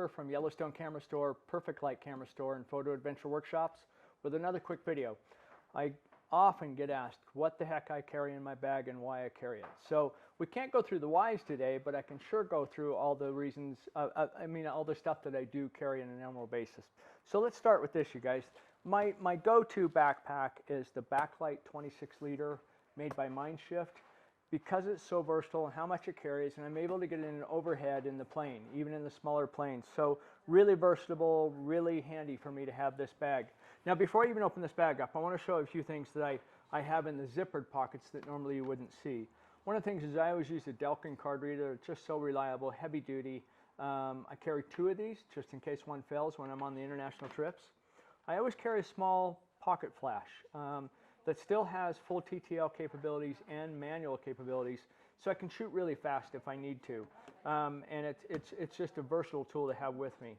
Nikkor from Yellowstone Camera Store, Perfect Light Camera Store, and Photo Adventure Workshops with another quick video. I often get asked what the heck I carry in my bag and why I carry it. So we can't go through the whys today, but I can sure go through all the reasons, all the stuff that I do carry on an annual basis. So let's start with this, you guys. My go-to backpack is the Backlight 26 liter made by Mindshift. Because it's so versatile and how much it carries, and I'm able to get it in overhead in the plane, even in the smaller planes. So really versatile, really handy for me to have this bag. Now before I even open this bag up, I want to show a few things that I have in the zippered pockets that normally you wouldn't see. One of the things is I always use a Delkin card reader. It's just so reliable, heavy duty. I carry 2 of these just in case one fails when I'm on the international trips. I always carry a small pocket flash. That still has full TTL capabilities and manual capabilities, so I can shoot really fast if I need to. And it's just a versatile tool to have with me.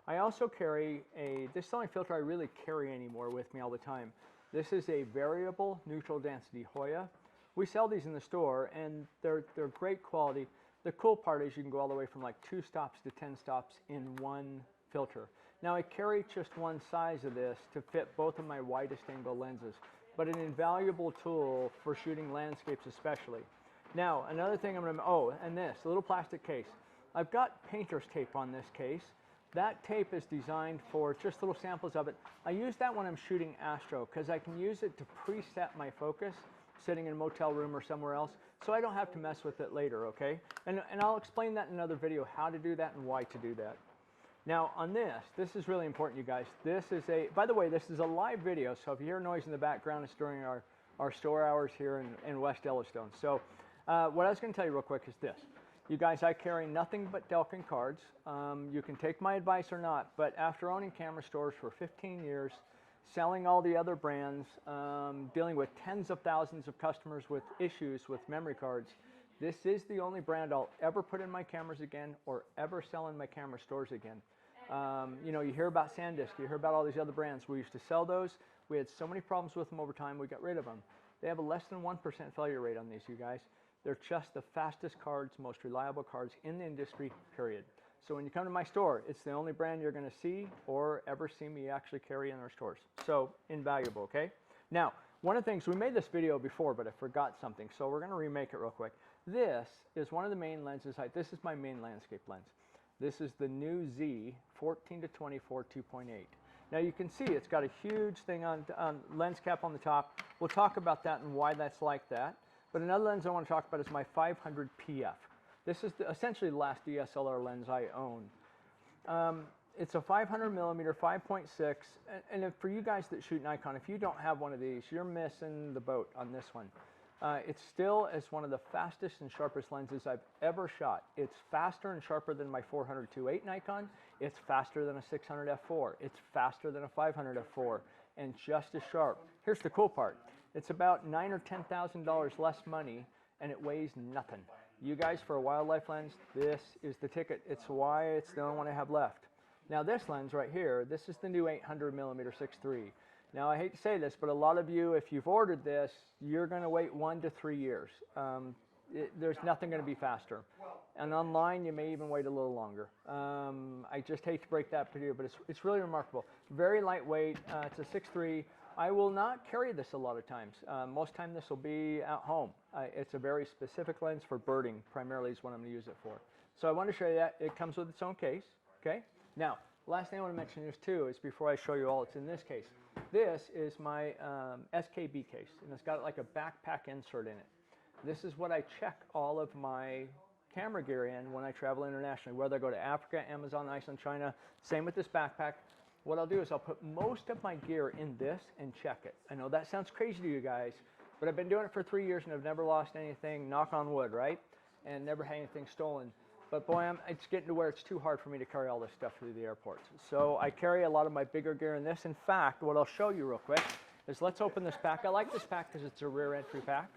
I also carry this is the only filter I really carry anymore with me all the time. This is a variable neutral density Hoya. We sell these in the store, and they're great quality. The cool part is you can go all the way from like 2 stops to 10 stops in one filter. Now I carry just one size of this to fit both of my widest angle lenses, but an invaluable tool for shooting landscapes especially. Now, another thing and this, a little plastic case. I've got painter's tape on this case. That tape is designed for just little samples of it. I use that when I'm shooting astro because I can use it to preset my focus sitting in a motel room or somewhere else, so I don't have to mess with it later, okay? And I'll explain that in another video, how to do that and why to do that. Now on this is really important, you guys. This is by the way, this is a live video, so if you hear noise in the background, it's during our store hours here in West Yellowstone. So what I was going to tell you real quick is this. You guys, I carry nothing but Delkin cards. You can take my advice or not, but after owning camera stores for 15 years, selling all the other brands, dealing with tens of thousands of customers with issues with memory cards, this is the only brand I'll ever put in my cameras again or ever sell in my camera stores again. You know, you hear about SanDisk, you hear about all these other brands. We used to sell those. We had so many problems with them over time, we got rid of them. They have a less than 1% failure rate on these, you guys. They're just the fastest cards, most reliable cards in the industry, period. So when you come to my store, it's the only brand you're going to see or ever see me actually carry in our stores. So invaluable, okay? Now, one of the things, we made this video before, but I forgot something, so we're going to remake it real quick. This is one of the main lenses. This is my main landscape lens. This is the new Z 14 to 24 2.8. Now you can see it's got a huge thing on lens cap on the top. We'll talk about that and why that's like that. But another lens I want to talk about is my 500 PF. This is essentially the last DSLR lens I own. It's a 500 millimeter 5.6, and for you guys that shoot Nikon, if you don't have one of these, you're missing the boat on this one. It's still as one of the fastest and sharpest lenses I've ever shot. It's faster and sharper than my 400 2.8 Nikon. It's faster than a 600 f4. It's faster than a 500 f4, and just as sharp. Here's the cool part. It's about $9,000 or $10,000 less money, and it weighs nothing. You guys, for a wildlife lens, this is the ticket. It's why it's the only one I have left. Now this lens right here, this is the new 800 millimeter 6.3. Now I hate to say this, but a lot of you, if you've ordered this, you're going to wait 1 to 3 years. There's nothing going to be faster. And online, you may even wait a little longer. I just hate to break that to you, but it's really remarkable. Very lightweight. It's a 6.3. I will not carry this a lot of times. Most time this will be at home. It's a very specific lens for birding, primarily is what I'm going to use it for. So I want to show you that. It comes with its own case. Okay. Now, last thing I want to mention is too, is before I show you all it's in this case. This is my SKB case, and it's got like a backpack insert in it. This is what I check all of my camera gear in when I travel internationally, whether I go to Africa, Amazon, Iceland, China. Same with this backpack. What I'll do is I'll put most of my gear in this and check it. I know that sounds crazy to you guys, but I've been doing it for 3 years and I've never lost anything, knock on wood, right? And never had anything stolen. But boy, it's getting to where it's too hard for me to carry all this stuff through the airports. So I carry a lot of my bigger gear in this. In fact, what I'll show you real quick is let's open this pack. I like this pack because it's a rear entry pack.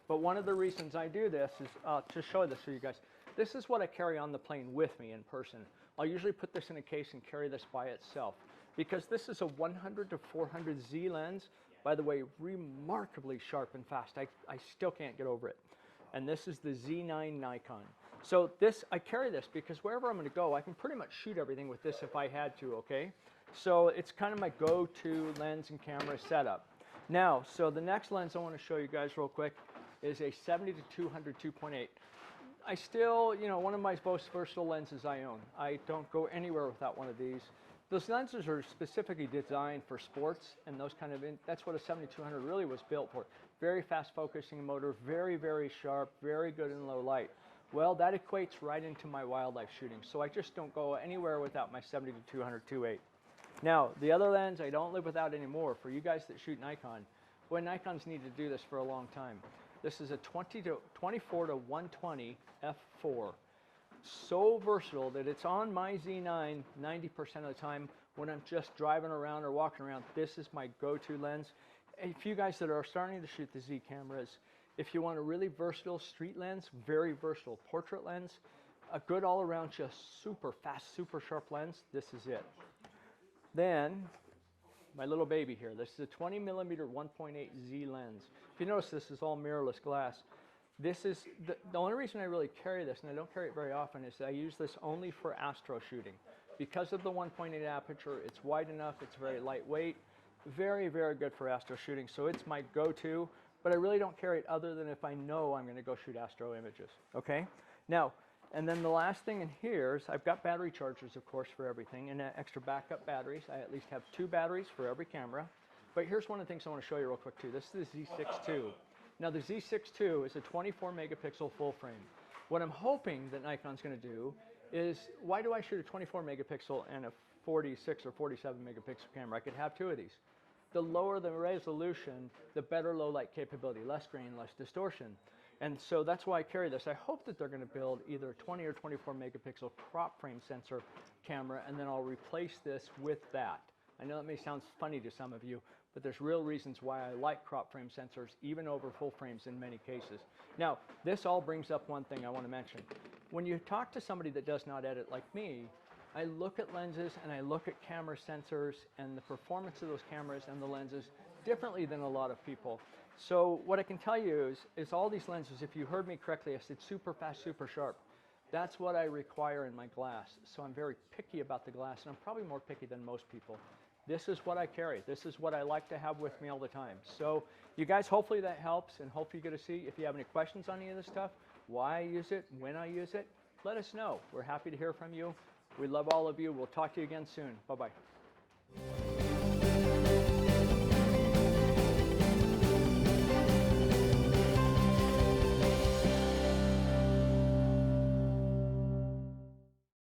But one of the reasons I do this is to show this to you guys. This is what I carry on the plane with me in person. I'll usually put this in a case and carry this by itself. Because this is a 100 to 400 Z lens. By the way, remarkably sharp and fast. I still can't get over it. And this is the Z9 Nikon. So this, I carry this because wherever I'm going to go, I can pretty much shoot everything with this if I had to, okay? So it's kind of my go-to lens and camera setup. Now, so the next lens I want to show you guys real quick is a 70 to 200 2.8. I still, you know, one of my most versatile lenses I own. I don't go anywhere without one of these. Those lenses are specifically designed for sports and those kind of, that's what a 7200 really was built for. Very fast focusing motor, very, very sharp, very good in low light. Well, that equates right into my wildlife shooting. So I just don't go anywhere without my 70 to 200 2.8. Now, the other lens I don't live without anymore. For you guys that shoot Nikon, well, Nikon's needed to do this for a long time. This is a 24 to 120 f4. So versatile that it's on my Z9 90% of the time when I'm just driving around or walking around. This is my go-to lens. If you guys that are starting to shoot the Z cameras, if you want a really versatile street lens, very versatile portrait lens, a good all-around just super fast, super sharp lens, this is it. Then, my little baby here. This is a 20 millimeter 1.8 Z lens. If you notice, this is all mirrorless glass. This is, the only reason I really carry this, and I don't carry it very often, is I use this only for astro shooting. Because of the 1.8 aperture, it's wide enough, it's very lightweight, very, very good for astro shooting. So it's my go-to, but I really don't carry it other than if I know I'm going to go shoot astro images. Okay? Now, and then the last thing in here is I've got battery chargers, of course, for everything, and extra backup batteries. I at least have 2 batteries for every camera. But here's one of the things I want to show you real quick, too. This is the Z6 II. Now, the Z6 II is a 24 megapixel full frame. What I'm hoping that Nikon's going to do is, why do I shoot a 24 megapixel and a 46 or 47 megapixel camera? I could have 2 of these. The lower the resolution, the better low light capability, less grain, less distortion. And so that's why I carry this. I hope that they're going to build either a 20 or 24 megapixel crop frame sensor camera, and then I'll replace this with that. I know that may sound funny to some of you, but there's real reasons why I like crop frame sensors, even over full frames in many cases. Now, this all brings up one thing I want to mention. When you talk to somebody that does not edit like me, I look at lenses and I look at camera sensors and the performance of those cameras and the lenses differently than a lot of people. So what I can tell you is all these lenses, if you heard me correctly, I said super fast, super sharp. That's what I require in my glass. So I'm very picky about the glass, and I'm probably more picky than most people. This is what I carry. This is what I like to have with me all the time. So you guys, hopefully that helps, and hopefully you get to see. If you have any questions on any of this stuff, why I use it, when I use it, let us know. We're happy to hear from you. We love all of you. We'll talk to you again soon. Bye-bye.